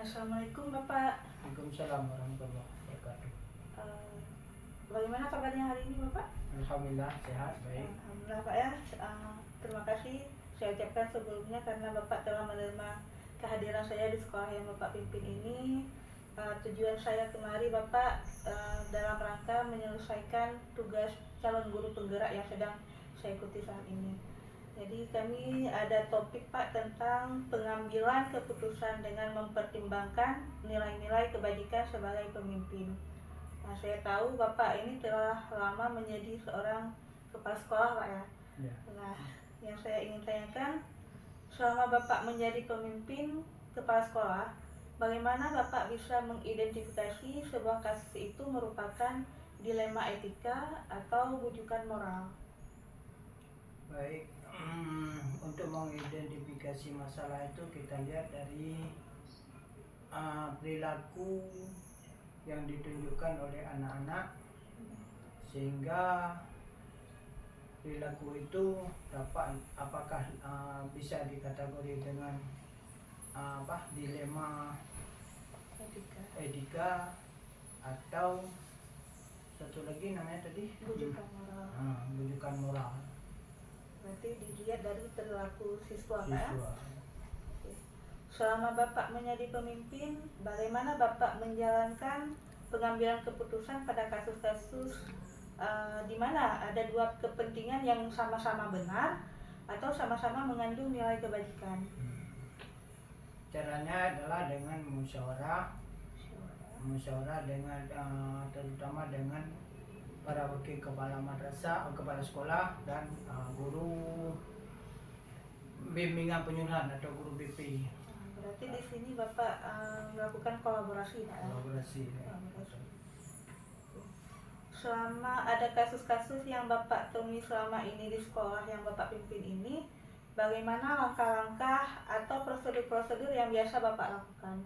Assalamualaikum Bapak. Waalaikumsalam warahmatullahi wabarakatuh. Eh, Bagaimana kabarnya hari ini Bapak? Alhamdulillah sehat, baik. Alhamdulillah Pak ya. Terima kasih saya ucapkan sebelumnya karena Bapak telah menerima kehadiran saya di sekolah yang Bapak pimpin ini. Tujuan saya kemari Bapak dalam rangka menyelesaikan tugas calon guru penggerak yang sedang saya ikuti saat ini. Jadi kami ada topik Pak tentang pengambilan keputusan dengan mempertimbangkan nilai-nilai kebajikan sebagai pemimpin. Nah, saya tahu Bapak ini telah lama menjadi seorang kepala sekolah Pak ya. Ya. Nah, yang saya ingin tanyakan, selama Bapak menjadi pemimpin kepala sekolah, bagaimana Bapak bisa mengidentifikasi sebuah kasus itu merupakan dilema etika atau bujukan moral? Baik, untuk mengidentifikasi masalah itu kita lihat dari perilaku yang ditunjukkan oleh anak-anak, sehingga perilaku itu dapat apakah bisa dikategori dengan dilema etika atau satu lagi namanya tadi Bujukan moral. bujukan moral. Berarti dilihat dari perilaku siswa Pak ya? Siswa. Selama Bapak menjadi pemimpin, bagaimana Bapak menjalankan pengambilan keputusan pada kasus-kasus di mana ada dua kepentingan yang sama-sama benar atau sama-sama mengandung nilai kebajikan? Caranya adalah dengan musyawarah dengan terutama dengan para wakil kepala madrasah, kepala sekolah dan guru bimbingan penyuluhan atau guru BP. Berarti di sini Bapak melakukan kolaborasi Pak ya? Kolaborasi. Selama ada kasus-kasus yang Bapak temui selama ini di sekolah yang Bapak pimpin ini, bagaimana langkah-langkah atau prosedur-prosedur yang biasa Bapak lakukan?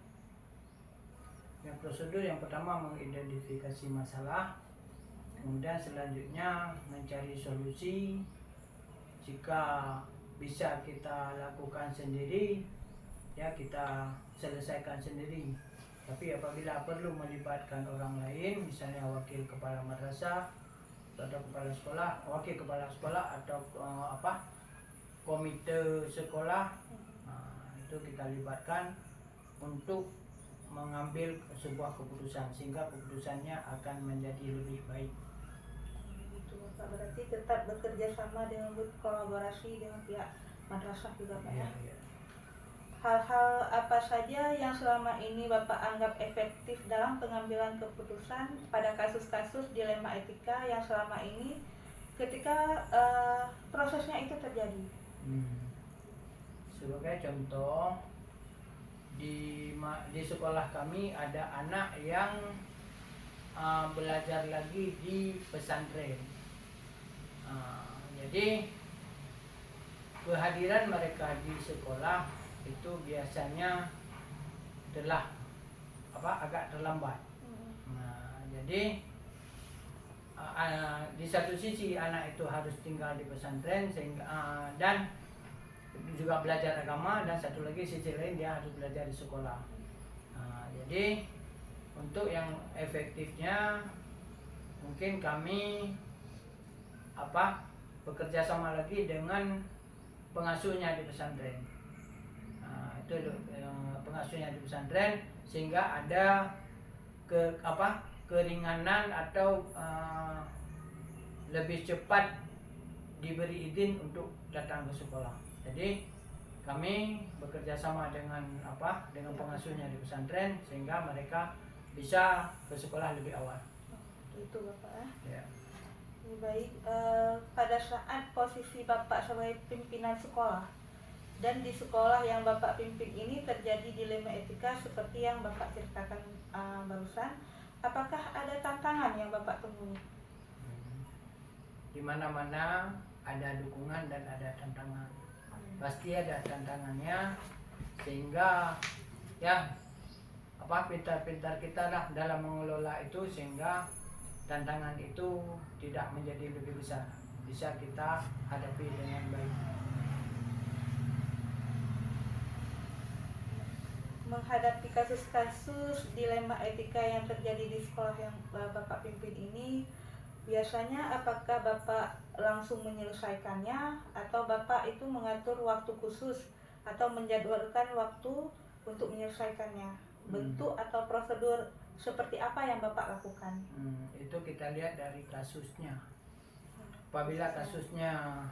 Yang prosedur yang pertama mengidentifikasi masalah, kemudian selanjutnya mencari solusi. Jika bisa kita lakukan sendiri, ya kita selesaikan sendiri. Tapi apabila perlu melibatkan orang lain, misalnya wakil kepala madrasah atau kepala sekolah, wakil kepala sekolah atau komite sekolah, itu kita libatkan untuk mengambil sebuah keputusan sehingga keputusannya akan menjadi lebih baik. Itu Bapak berarti tetap bekerja sama dengan kolaborasi dengan pihak madrasah juga Pak ya? Ya. Hal-hal apa saja yang selama ini Bapak anggap efektif dalam pengambilan keputusan pada kasus-kasus dilema etika yang selama ini ketika prosesnya itu terjadi? Sebagai contoh, di sekolah kami ada anak yang belajar lagi di pesantren. Jadi kehadiran mereka di sekolah itu biasanya telah agak terlambat. Jadi di satu sisi anak itu harus tinggal di pesantren sehingga dan juga belajar agama, dan satu lagi sisi lain dia harus belajar di sekolah. Jadi untuk yang efektifnya mungkin kami bekerja sama lagi dengan pengasuhnya di pesantren. Itu pengasuhnya di pesantren sehingga ada keringanan atau lebih cepat diberi izin untuk datang ke sekolah. Jadi kami bekerja sama dengan pengasuhnya di pesantren sehingga mereka bisa ke sekolah lebih awal. Itu Bapak Ya. Baik, pada saat posisi Bapak sebagai pimpinan sekolah dan di sekolah yang Bapak pimpin ini terjadi dilema etika seperti yang Bapak ceritakan barusan, apakah ada tantangan yang Bapak temui? Di mana-mana ada dukungan dan ada tantangan. Pasti ada tantangannya, sehingga ya pintar-pintar kita lah dalam mengelola itu sehingga tantangan itu tidak menjadi lebih besar, bisa kita hadapi dengan baik. menghadapi kasus-kasus dilema etika yang terjadi di sekolah yang Bapak pimpin ini, biasanya apakah Bapak langsung menyelesaikannya atau Bapak itu mengatur waktu khusus atau menjadwalkan waktu untuk menyelesaikannya? Bentuk atau prosedur seperti apa yang Bapak lakukan? Itu kita lihat dari kasusnya. Apabila kasusnya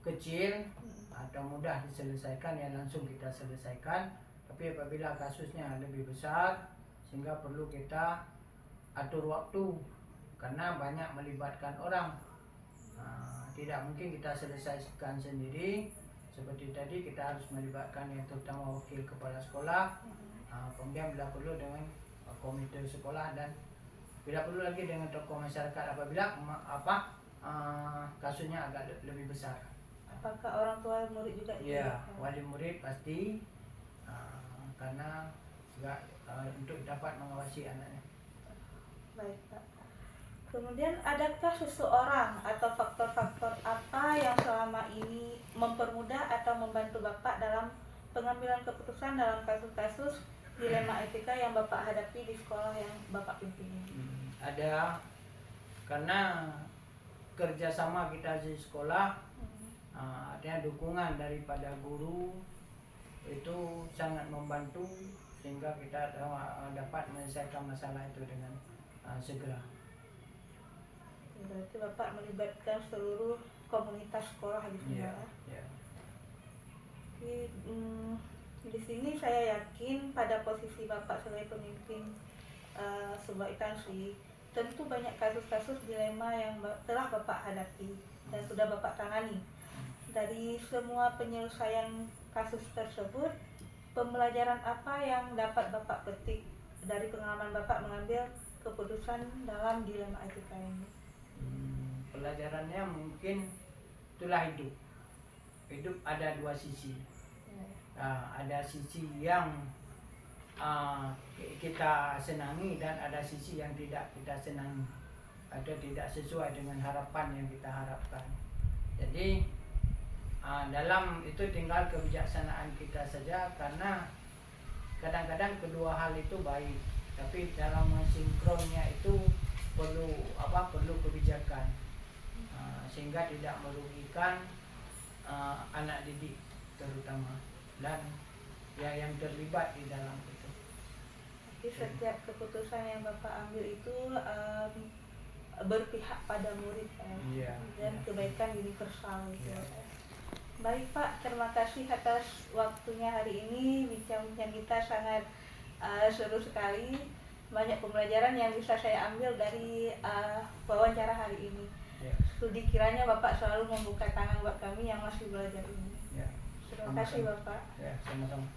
kecil atau mudah diselesaikan, ya langsung kita selesaikan. Tapi apabila kasusnya lebih besar sehingga perlu kita atur waktu karena banyak melibatkan orang, tidak mungkin kita selesaikan sendiri. Seperti tadi kita harus melibatkan yang terutama wakil kepala sekolah, kemudian bila perlu dengan komite sekolah, dan bila perlu lagi dengan tokoh masyarakat apabila kasusnya agak lebih besar. Apakah orang tua murid juga? Ya, wali murid pasti, karena juga untuk dapat mengawasi anaknya. Baik Pak. Kemudian adakah seseorang atau faktor-faktor apa yang selama ini mempermudah atau membantu Bapak dalam pengambilan keputusan dalam kasus-kasus dilema etika yang Bapak hadapi di sekolah yang Bapak pimpin ini? Ada, karena kerjasama kita di sekolah, artinya dukungan daripada guru itu sangat membantu sehingga kita dapat menyelesaikan masalah itu dengan segera. Berarti Bapak melibatkan seluruh komunitas sekolah di sini, Ya. ya. Di sini saya yakin pada posisi Bapak sebagai pemimpin sebuah instansi, tentu banyak kasus-kasus dilema yang telah Bapak hadapi dan sudah Bapak tangani. Dari semua penyelesaian kasus tersebut, pembelajaran apa yang dapat Bapak petik dari pengalaman Bapak mengambil keputusan dalam dilema etika ini? Pelajarannya mungkin itulah hidup. Hidup ada dua sisi. Ada sisi yang kita senangi dan ada sisi yang tidak kita senangi atau tidak sesuai dengan harapan yang kita harapkan. Jadi dalam itu tinggal kebijaksanaan kita saja, karena kadang-kadang kedua hal itu baik, tapi dalam mensinkronnya itu perlu kebijakan, sehingga tidak merugikan anak didik terutama dan yang terlibat di dalam itu. Jadi setiap keputusan yang Bapak ambil itu berpihak pada murid dan kebaikan universal gitu. Baik Pak, terima kasih atas waktunya hari ini. Bincang-bincang kita sangat seru sekali. Banyak pembelajaran yang bisa saya ambil dari wawancara hari ini. Studi kiranya Bapak selalu membuka tangan buat kami yang masih belajar ini. Terima kasih Bapak. Sama-sama.